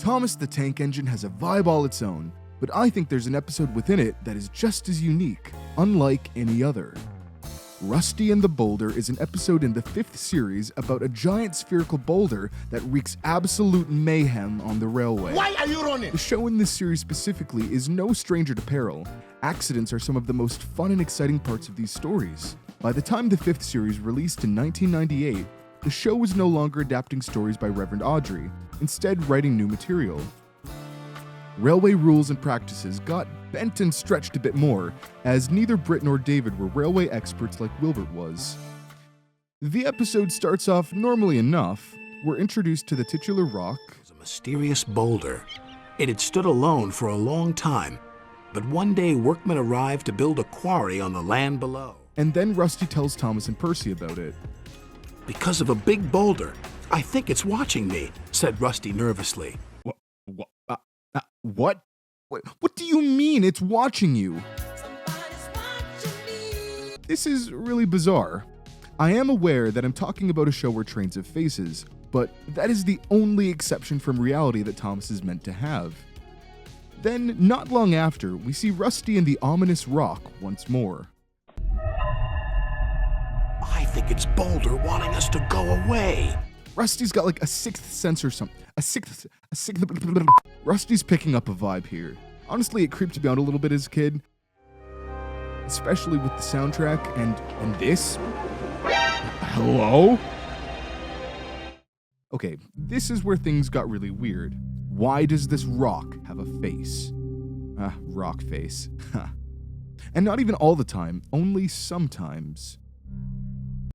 Thomas the Tank Engine has a vibe all its own, but I think there's an episode within it that is just as unique, unlike any other. Rusty and the Boulder is an episode in the 5th series about a giant spherical boulder that wreaks absolute mayhem on the railway. Why are you running? The show in this series specifically is no stranger to peril. Accidents are some of the most fun and exciting parts of these stories. By the time the 5th series released in 1998, the show was no longer adapting stories by Reverend Audrey, instead writing new material. Railway rules and practices got bent and stretched a bit more, as neither Britt nor David were railway experts like Wilbert was. The episode starts off normally enough. We're introduced to the titular rock. It was a mysterious boulder. It had stood alone for a long time, but one day workmen arrived to build a quarry on the land below. And then Rusty tells Thomas and Percy about it. Because of a big boulder. I think it's watching me, said Rusty nervously. What? What do you mean it's watching you? This is really bizarre. I am aware that I'm talking about a show where trains have faces, but that is the only exception from reality that Thomas is meant to have. Then, not long after, we see Rusty and the ominous rock once more. I think it's Boulder wanting us to go away. Rusty's got like a 6th sense or something. Rusty's picking up a vibe here. Honestly, it creeped me out a little bit as a kid. Especially with the soundtrack and this. Hello? Okay, this is where things got really weird. Why does this rock have a face? Rock face. And not even all the time, only sometimes.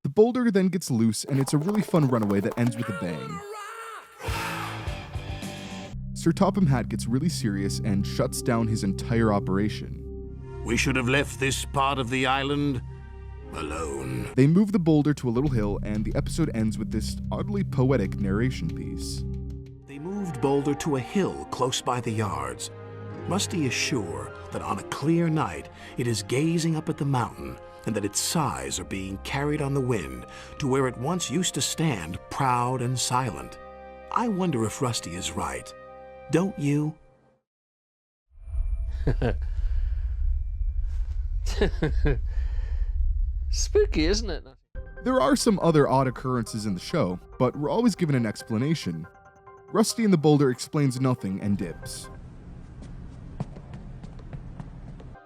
The boulder then gets loose, and it's a really fun runaway that ends with a bang. Sir Topham Hatt gets really serious and shuts down his entire operation. We should have left this part of the island alone. They move the boulder to a little hill, and the episode ends with this oddly poetic narration piece. They moved Boulder to a hill close by the yards. Rusty is sure that on a clear night it is gazing up at the mountain, and that its sides are being carried on the wind to where it once used to stand proud and silent. I wonder if Rusty is right. Don't you? Spooky, isn't it? There are some other odd occurrences in the show, but we're always given an explanation. Rusty and the Boulder explains nothing and dips.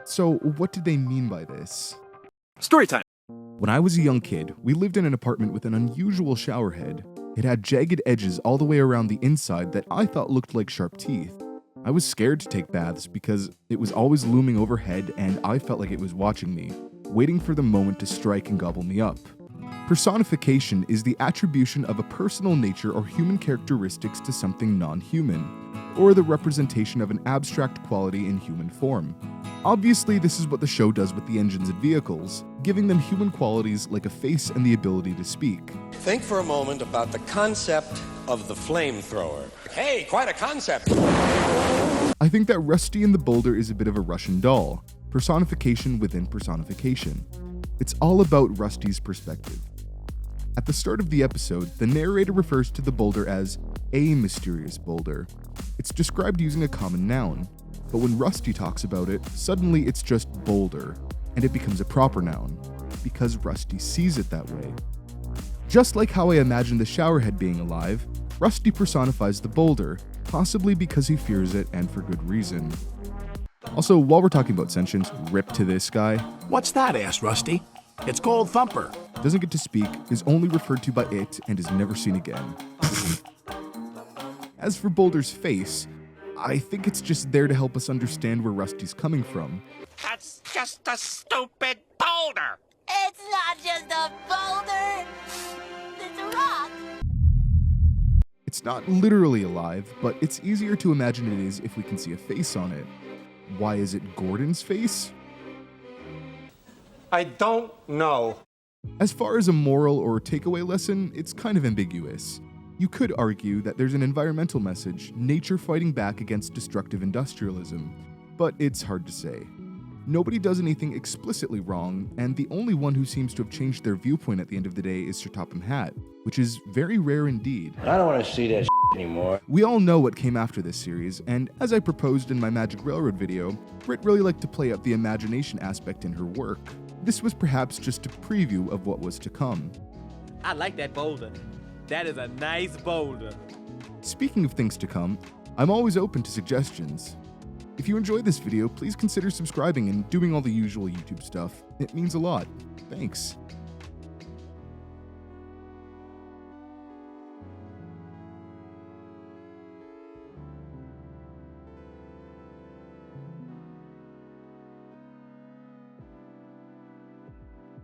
So, what did they mean by this? Storytime. When I was a young kid, we lived in an apartment with an unusual shower head. It had jagged edges all the way around the inside that I thought looked like sharp teeth. I was scared to take baths because it was always looming overhead and I felt like it was watching me, waiting for the moment to strike and gobble me up. Personification is the attribution of a personal nature or human characteristics to something non-human, or the representation of an abstract quality in human form. Obviously, this is what the show does with the engines and vehicles, giving them human qualities like a face and the ability to speak. Think for a moment about the concept of the flamethrower. Hey, quite a concept. I think that Rusty and the Boulder is a bit of a Russian doll, personification within personification. It's all about Rusty's perspective. At the start of the episode, the narrator refers to the boulder as a mysterious boulder. It's described using a common noun, but when Rusty talks about it, suddenly it's just boulder, and it becomes a proper noun, because Rusty sees it that way. Just like how I imagine the showerhead being alive, Rusty personifies the boulder, possibly because he fears it and for good reason. Also, while we're talking about sentience, rip to this guy. What's that? Asked Rusty. It's called Thumper. Doesn't get to speak, is only referred to by it, and is never seen again. As for Boulder's face, I think it's just there to help us understand where Rusty's coming from. That's just a stupid boulder! It's not just a boulder! It's a rock! It's not literally alive, but it's easier to imagine it is if we can see a face on it. Why is it Gordon's face? I don't know. As far as a moral or takeaway lesson, it's kind of ambiguous. You could argue that there's an environmental message, nature fighting back against destructive industrialism, but it's hard to say. Nobody does anything explicitly wrong, and the only one who seems to have changed their viewpoint at the end of the day is Sir Topham Hatt, which is very rare indeed. I don't want to see that anymore. We all know what came after this series, and as I proposed in my Magic Railroad video, Britt really liked to play up the imagination aspect in her work. This was perhaps just a preview of what was to come. I like that boulder. That is a nice boulder. Speaking of things to come, I'm always open to suggestions. If you enjoyed this video, please consider subscribing and doing all the usual YouTube stuff. It means a lot. Thanks.